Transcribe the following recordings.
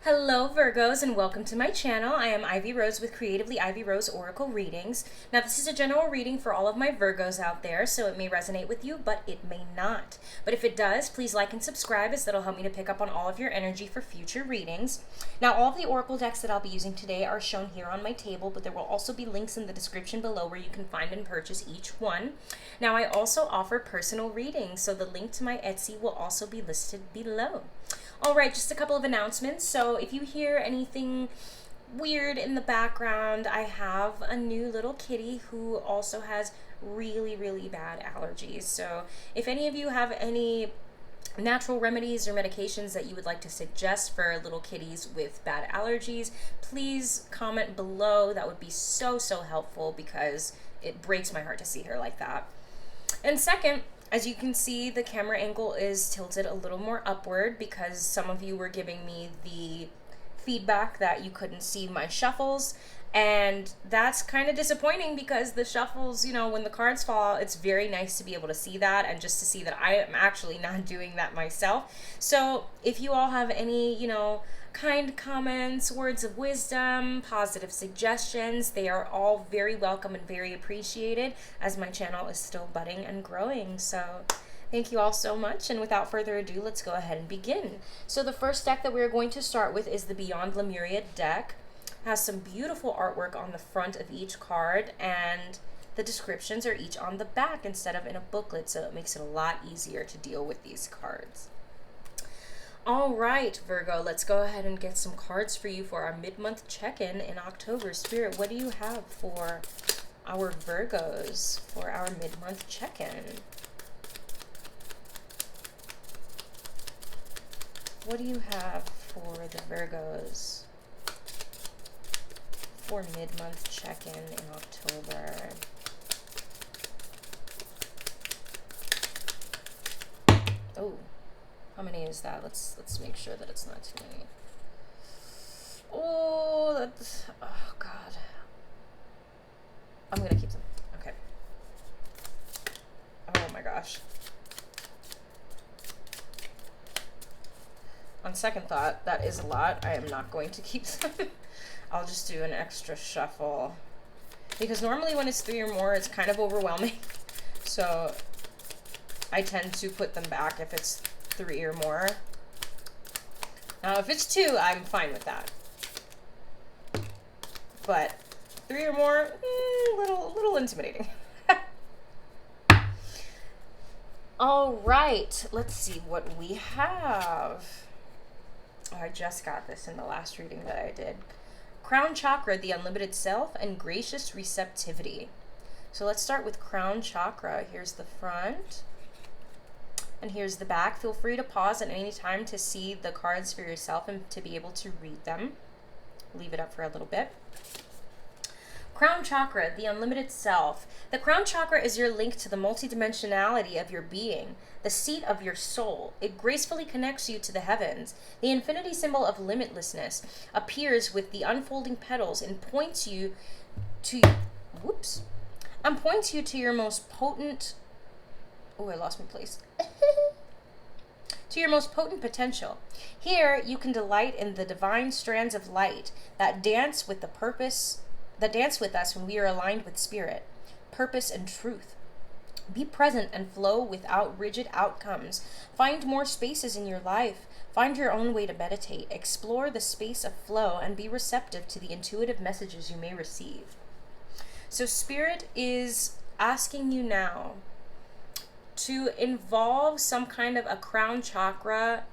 Hello Virgos and welcome to my channel. I am Ivy Rose with Creatively Ivy Rose Oracle Readings. Now this is a general reading for all of my Virgos out there, so it may resonate with you, but it may not. But if it does, please like and subscribe as that'll help me to pick up on all of your energy for future readings. Now all of the Oracle decks that I'll be using today are shown here on my table, but there will also be links in the description below where you can find and purchase each one. Now I also offer personal readings, so the link to my Etsy will also be listed below. All right, just a couple of announcements. So if you hear anything weird in the background, I have a new little kitty who also has really bad allergies. So if any of you have any natural remedies or medications that you would like to suggest for little kitties with bad allergies, please comment below. That would be so helpful because it breaks my heart to see her like that. And second, as you can see, the camera angle is tilted a little more upward because some of you were giving me the feedback that you couldn't see my shuffles. And that's kind of disappointing because the shuffles, you know, when the cards fall, it's very nice to be able to see that and just to see that I am actually not doing that myself. So if you all have any, kind comments, words of wisdom, positive suggestions, they are all very welcome and very appreciated as my channel is still budding and growing. So thank you all so much, and without further ado, let's go ahead and begin. So the first deck that we're going to start with is the Beyond Lemuria deck. It has some beautiful artwork on the front of each card, and the descriptions are each on the back instead of in a booklet, so it makes it a lot easier to deal with these cards. All right, Virgo, let's go ahead and get some cards for you for our mid-month check-in in October. Spirit, what do you have for our Virgos for our mid-month check-in? What do you have for the Virgos for mid-month check-in in October? Oh. How many is that? Let's make sure that it's not too many. Oh God. I'm gonna keep them. Okay. Oh my gosh. On second thought, that is a lot. I am not going to keep them. I'll just do an extra shuffle. Because normally when it's 3 or more, it's kind of overwhelming. So I tend to put them back if it's 3 or more. Now, if it's 2, I'm fine with that. But 3 or more, little intimidating. All right, let's see what we have. Oh, I just got this in the last reading that I did. Crown Chakra, the unlimited self, and gracious receptivity. So let's start with Crown Chakra. Here's the front. And here's the back. Feel free to pause at any time to see the cards for yourself and to be able to read them. Leave it up for a little bit. Crown Chakra, the unlimited self. The Crown Chakra is your link to the multidimensionality of your being, the seat of your soul. It gracefully connects you to the heavens. The infinity symbol of limitlessness appears with the unfolding petals and points you to your most potent... Oh, I lost my place. To your most potent potential. Here, you can delight in the divine strands of light that dance with us when we are aligned with spirit, purpose, and truth. Be present and flow without rigid outcomes. Find more spaces in your life. Find your own way to meditate. Explore the space of flow and be receptive to the intuitive messages you may receive. So Spirit is asking you now to involve some kind of a crown chakra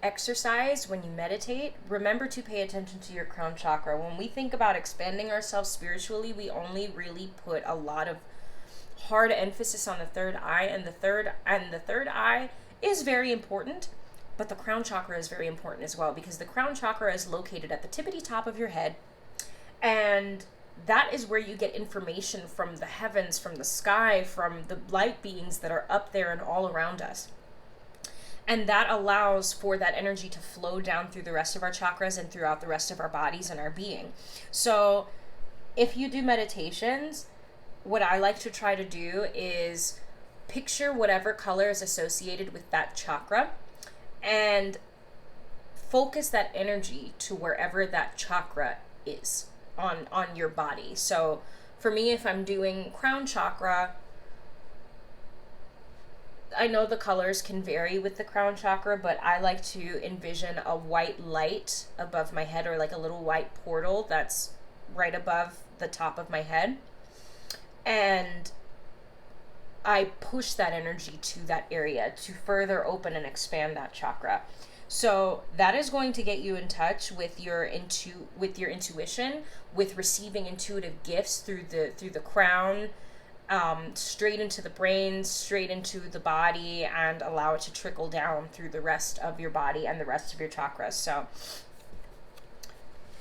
exercise when you meditate. Remember to pay attention to your crown chakra. When we think about expanding ourselves spiritually, we only really put a lot of hard emphasis on the third eye, and the third eye is very important, but the crown chakra is very important as well, because the crown chakra is located at the tippity top of your head, and that is where you get information from the heavens, from the sky, from the light beings that are up there and all around us. And that allows for that energy to flow down through the rest of our chakras and throughout the rest of our bodies and our being. So if you do meditations, what I like to try to do is picture whatever color is associated with that chakra and focus that energy to wherever that chakra is on your body. So for me, if I'm doing crown chakra, I know the colors can vary with the crown chakra, but I like to envision a white light above my head, or like a little white portal that's right above the top of my head. And I push that energy to that area to further open and expand that chakra. So that is going to get you in touch with your intuition, with receiving intuitive gifts through the crown, straight into the brain, straight into the body, and allow it to trickle down through the rest of your body and the rest of your chakras. So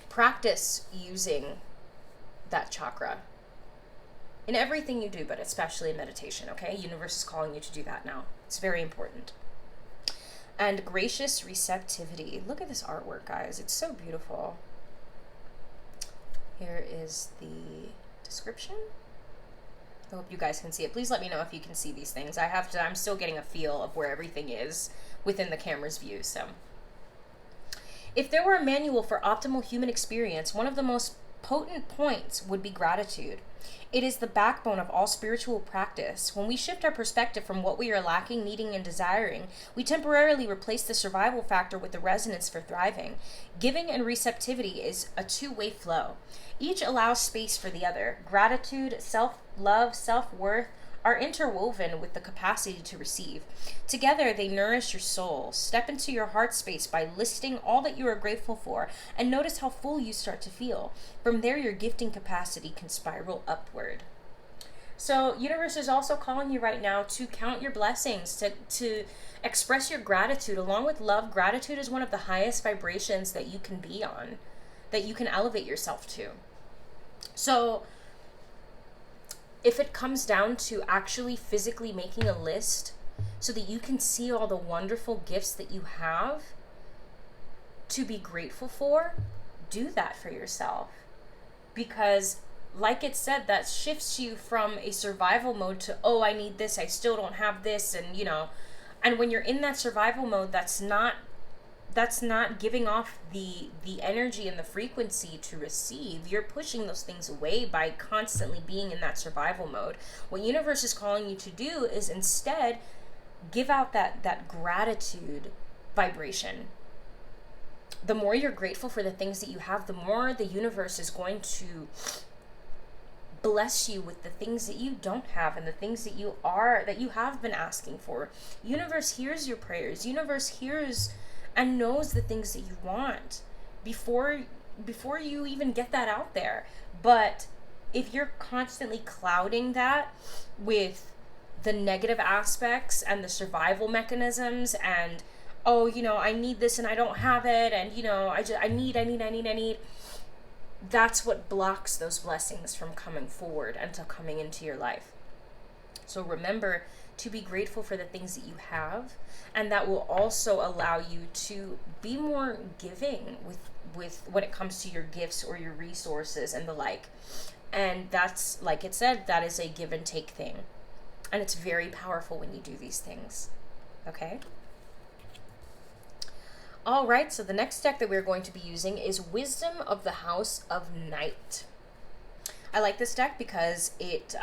practice using that chakra in everything you do, but especially in meditation, okay? Universe is calling you to do that now. It's very important. And gracious receptivity. Look at this artwork, guys. It's so beautiful. Here is the description. I hope you guys can see it. Please let me know if you can see these things. I'm still getting a feel of where everything is within the camera's view, so. If there were a manual for optimal human experience, one of the most potent points would be gratitude. It is the backbone of all spiritual practice. When we shift our perspective from what we are lacking, needing, and desiring, we temporarily replace the survival factor with the resonance for thriving. Giving and receptivity is a two-way flow. Each allows space for the other. Gratitude, self-love, self-worth are interwoven with the capacity to receive. Together, they nourish your soul. Step into your heart space by listing all that you are grateful for, and notice how full you start to feel. From there, your gifting capacity can spiral upward. So, universe is also calling you right now to count your blessings, to express your gratitude. Along with love, gratitude is one of the highest vibrations that you can be on, that you can elevate yourself to. So, if it comes down to actually physically making a list so that you can see all the wonderful gifts that you have to be grateful for, do that for yourself. Because, like it said, that shifts you from a survival mode to, oh, I need this, I still don't have this, and and when you're in that survival mode, that's not giving off the energy and the frequency to receive. You're pushing those things away by constantly being in that survival mode. What universe is calling you to do is instead give out that gratitude vibration. The more you're grateful for the things that you have, the more the universe is going to bless you with the things that you don't have and the things that you have been asking for. Universe hears your prayers. Universe hears and knows the things that you want before you even get that out there. But if you're constantly clouding that with the negative aspects and the survival mechanisms and, oh, I need this and I don't have it, and I need, that's what blocks those blessings from coming forward and to coming into your life. So remember to be grateful for the things that you have, and that will also allow you to be more giving with when it comes to your gifts or your resources and the like. And that's, like it said, that is a give and take thing, and it's very powerful when you do these things. Okay? All right, so the next deck that we're going to be using is Wisdom of the House of Night. I like this deck because it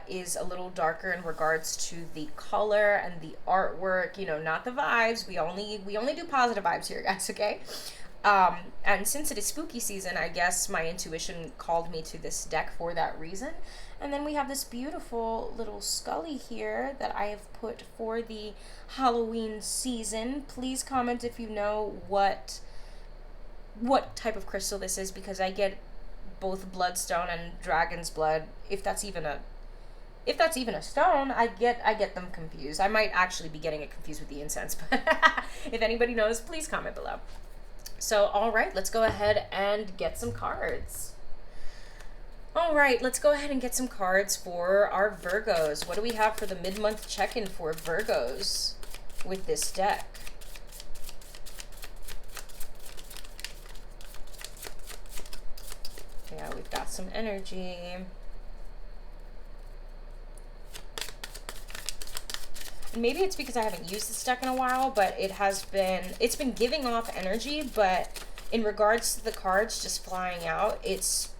is a little darker in regards to the color and the artwork, not the vibes. We only do positive vibes here, guys, okay? And since it is spooky season, I guess my intuition called me to this deck for that reason. And then we have this beautiful little Scully here that I have put for the Halloween season. Please comment if you know what type of crystal this is, because I get both bloodstone and dragon's blood. If that's even a stone, I get them confused. I might actually be getting it confused with the incense, but if anybody knows, please comment below. So, all right, let's go ahead and get some cards. All right, let's go ahead and get some cards for our Virgos. What do we have for the mid-month check-in for Virgos with this deck? Yeah, we've got some energy. maybe it's because I haven't used this deck in a while, but it's been giving off energy, but in regards to the cards just flying out, it's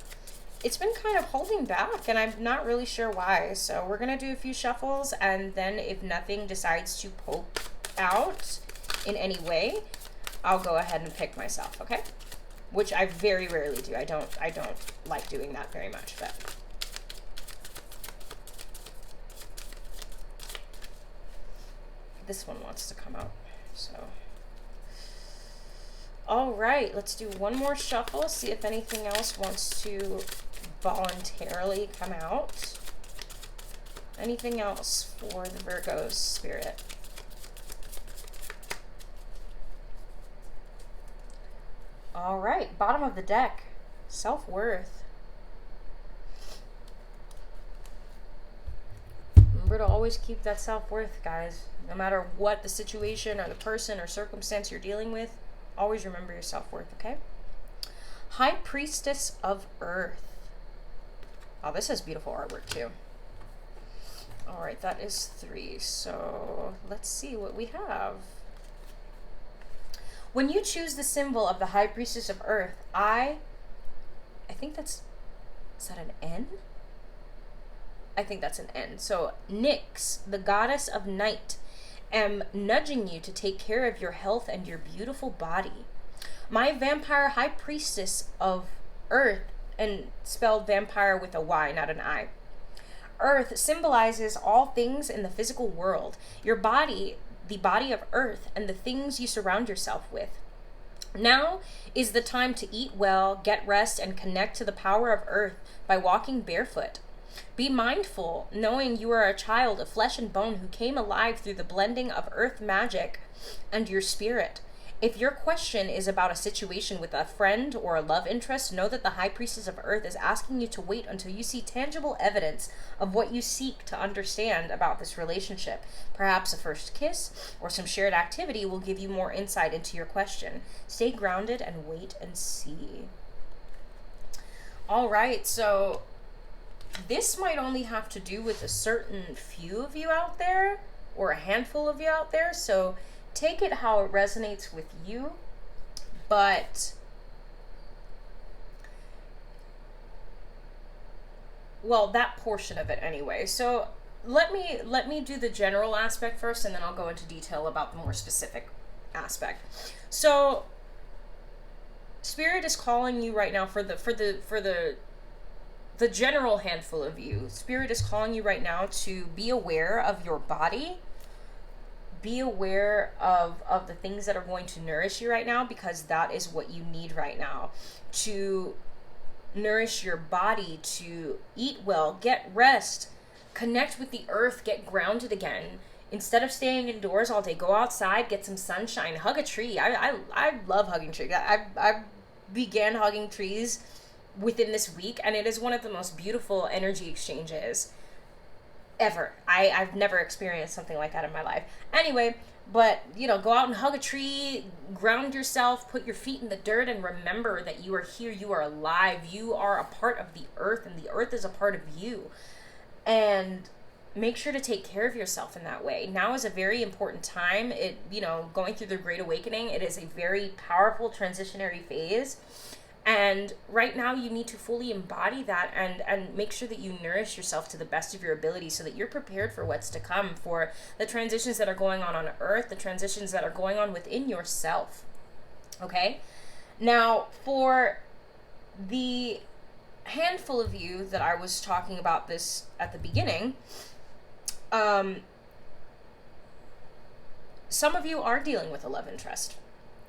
been kind of holding back, and I'm not really sure why. So we're going to do a few shuffles, and then if nothing decides to poke out in any way, I'll go ahead and pick myself, okay? Which I very rarely do. I don't like doing that very much, but this one wants to come out, so. All right, let's do one more shuffle, see if anything else wants to voluntarily come out. Anything else for the Virgos, Spirit? All right, bottom of the deck, self-worth. Remember to always keep that self-worth, guys. No matter what the situation or the person or circumstance you're dealing with, always remember your self-worth, okay? High Priestess of Earth. Oh, this has beautiful artwork too. All right, that is 3. So let's see what we have. When you choose the symbol of the High Priestess of Earth, I think that's, is that an N? I think that's an N. So Nyx, the goddess of night, am nudging you to take care of your health and your beautiful body. My vampire High Priestess of Earth, and spelled vampire with a Y, not an I. Earth symbolizes all things in the physical world. Your body, the body of Earth, and the things you surround yourself with. Now is the time to eat well, get rest, and connect to the power of Earth by walking barefoot. Be mindful, knowing you are a child of flesh and bone who came alive through the blending of Earth magic and your spirit. If your question is about a situation with a friend or a love interest, know that the High Priestess of Earth is asking you to wait until you see tangible evidence of what you seek to understand about this relationship. Perhaps a first kiss or some shared activity will give you more insight into your question. Stay grounded and wait and see. All right, so this might only have to do with a certain few of you out there, or a handful of you out there, so take it how it resonates with you, but well, that portion of it anyway. So let me do the general aspect first, and then I'll go into detail about the more specific aspect. So Spirit is calling you right now for the general handful of you. Spirit is calling you right now to be aware of your body. Be aware of the things that are going to nourish you right now, because that is what you need right now. To nourish your body, to eat well, get rest, connect with the earth, get grounded again. Instead of staying indoors all day, go outside, get some sunshine, hug a tree. I love hugging trees. I began hugging trees within this week, and it is one of the most beautiful energy exchanges ever. I've never experienced something like that in my life. Anyway, but, you know, go out and hug a tree, ground yourself, put your feet in the dirt, and remember that you are here, you are alive, you are a part of the earth, and the earth is a part of you. And make sure to take care of yourself in that way. Now is a very important time. Going through the Great Awakening, it is a very powerful transitionary phase. And right now you need to fully embody that and make sure that you nourish yourself to the best of your ability so that you're prepared for what's to come, for the transitions that are going on Earth, the transitions that are going on within yourself. Okay? Now, for the handful of you that I was talking about this at the beginning, some of you are dealing with a love interest,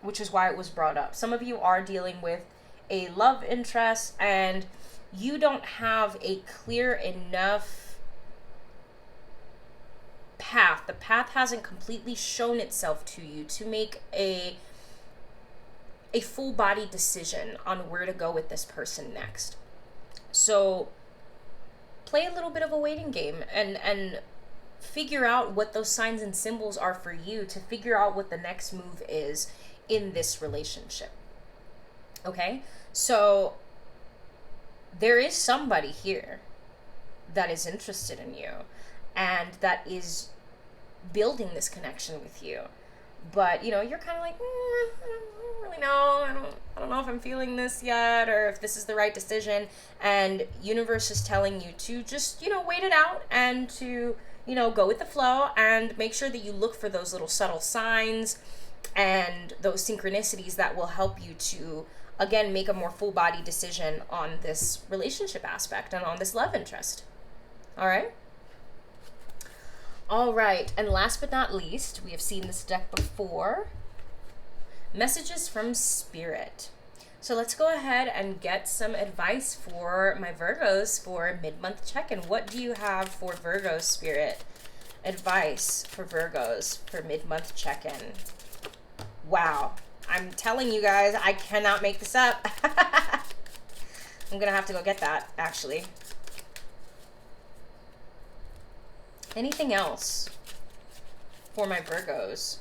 which is why it was brought up. Some of you are dealing with a love interest, and you don't have a clear enough path. The path hasn't completely shown itself to you to make a full body decision on where to go with this person next. So play a little bit of a waiting game and figure out what those signs and symbols are for you, to figure out what the next move is in this relationship. Okay, so there is somebody here that is interested in you, and that is building this connection with you. But, you know, you're kind of like, I don't really know. I don't know if I'm feeling this yet or if this is the right decision. And universe is telling you to just, you know, wait it out and to, you know, go with the flow and make sure that you look for those little subtle signs and those synchronicities that will help you to, again, make a more full body decision on this relationship aspect and on this love interest. All right? All right, and last but not least, we have seen this deck before. Messages from Spirit. So let's go ahead and get some advice for my Virgos for mid-month check-in. What do you have for Virgos, Spirit? Advice for Virgos for mid-month check-in. Wow. I'm telling you guys, I cannot make this up. I'm going to have to go get that, actually. Anything else for my Virgos?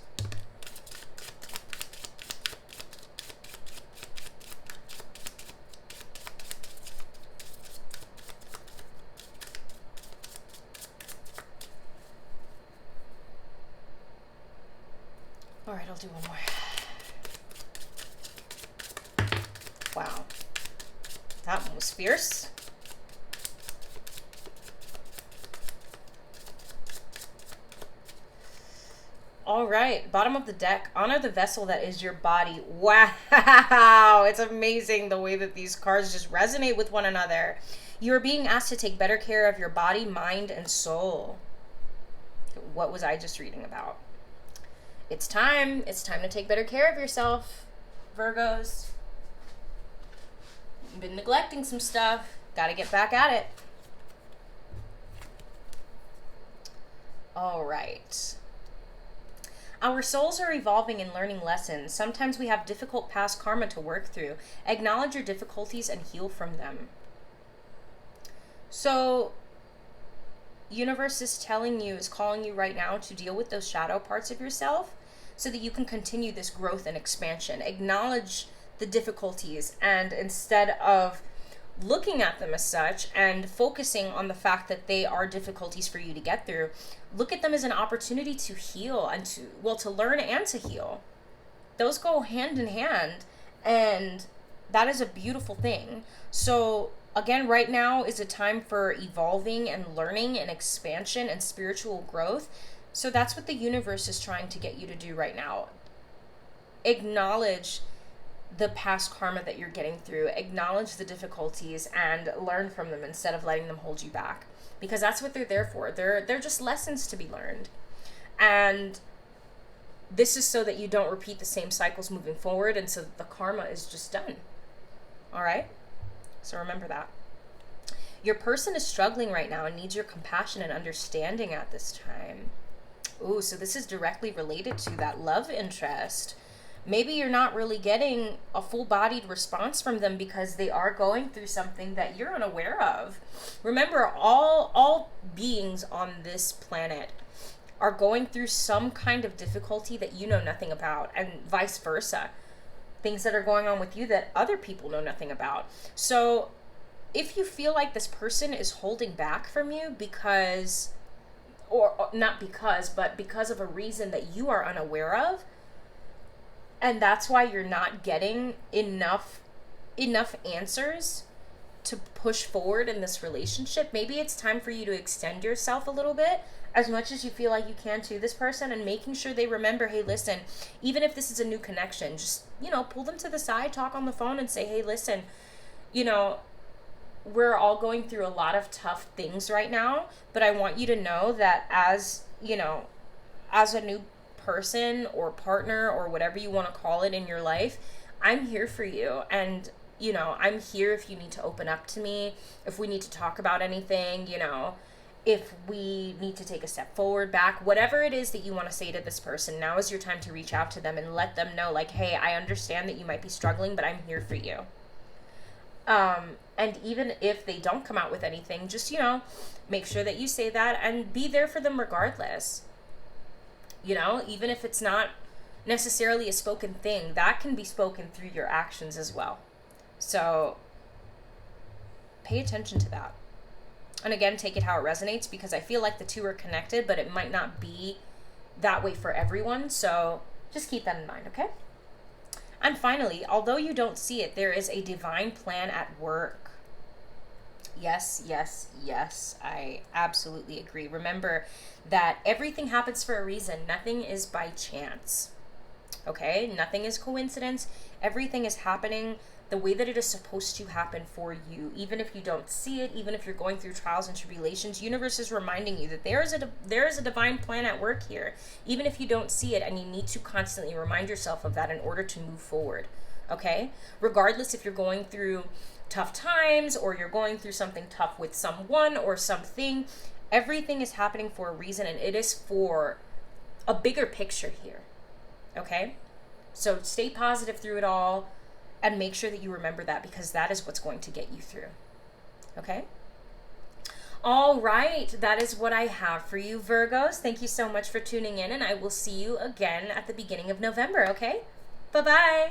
All right, I'll do one more. Wow. That one was fierce. All right, bottom of the deck, honor the vessel that is your body. Wow, it's amazing the way that these cards just resonate with one another. You are being asked to take better care of your body, mind, and soul. What was I just reading about? It's time. It's time to take better care of yourself, Virgos. You've been neglecting some stuff. Got to get back at it. All right. Our souls are evolving and learning lessons. Sometimes we have difficult past karma to work through. Acknowledge your difficulties and heal from them. So, universe is telling you, is calling you right now to deal with those shadow parts of yourself so that you can continue this growth and expansion. Acknowledge the difficulties, and instead of looking at them as such and focusing on the fact that they are difficulties for you to get through, look at them as an opportunity to heal and to learn and to heal. Those go hand in hand, and that is a beautiful thing. So again, right now is a time for evolving and learning and expansion and spiritual growth. So that's what the universe is trying to get you to do right now. Acknowledge the past karma that you're getting through, acknowledge the difficulties and learn from them instead of letting them hold you back, because that's what they're there for. They're just lessons to be learned, and this is so that you don't repeat the same cycles moving forward, and so that the karma is just done. All right, so remember that your person is struggling right now and needs your compassion and understanding at this time. Ooh, so this is directly related to that love interest. Maybe you're not really getting a full-bodied response from them because they are going through something that you're unaware of. Remember, all beings on this planet are going through some kind of difficulty that you know nothing about, and vice versa. Things that are going on with you that other people know nothing about. So if you feel like this person is holding back from you because, or not because, but because of a reason that you are unaware of, and that's why you're not getting enough answers to push forward in this relationship, maybe it's time for you to extend yourself a little bit, as much as you feel like you can, to this person, and making sure they remember, hey, listen, even if this is a new connection, just, pull them to the side, talk on the phone and say, hey, listen, we're all going through a lot of tough things right now, but I want you to know that as a new person or partner or whatever you want to call it in your life, I'm here for you. And, I'm here if you need to open up to me, if we need to talk about anything, if we need to take a step forward, back, whatever it is that you want to say to this person, now is your time to reach out to them and let them know, like, hey, I understand that you might be struggling, but I'm here for you. And even if they don't come out with anything, just, make sure that you say that and be there for them regardless. Even if it's not necessarily a spoken thing, that can be spoken through your actions as well. So pay attention to that. And again, take it how it resonates, because I feel like the two are connected, but it might not be that way for everyone. So just keep that in mind, okay? And finally, although you don't see it, there is a divine plan at work. Yes, yes, yes. I absolutely agree. Remember that everything happens for a reason. Nothing is by chance. Okay? Nothing is coincidence. Everything is happening the way that it is supposed to happen for you. Even if you don't see it, even if you're going through trials and tribulations, universe is reminding you that there is a divine plan at work here. Even if you don't see it, and you need to constantly remind yourself of that in order to move forward. Okay? Regardless if you're going through tough times or you're going through something tough with someone or something, everything is happening for a reason, and it is for a bigger picture here. Okay? So stay positive through it all and make sure that you remember that, because that is what's going to get you through. Okay? All right. That is what I have for you, Virgos. Thank you so much for tuning in, and I will see you again at the beginning of November. Okay? Bye-bye.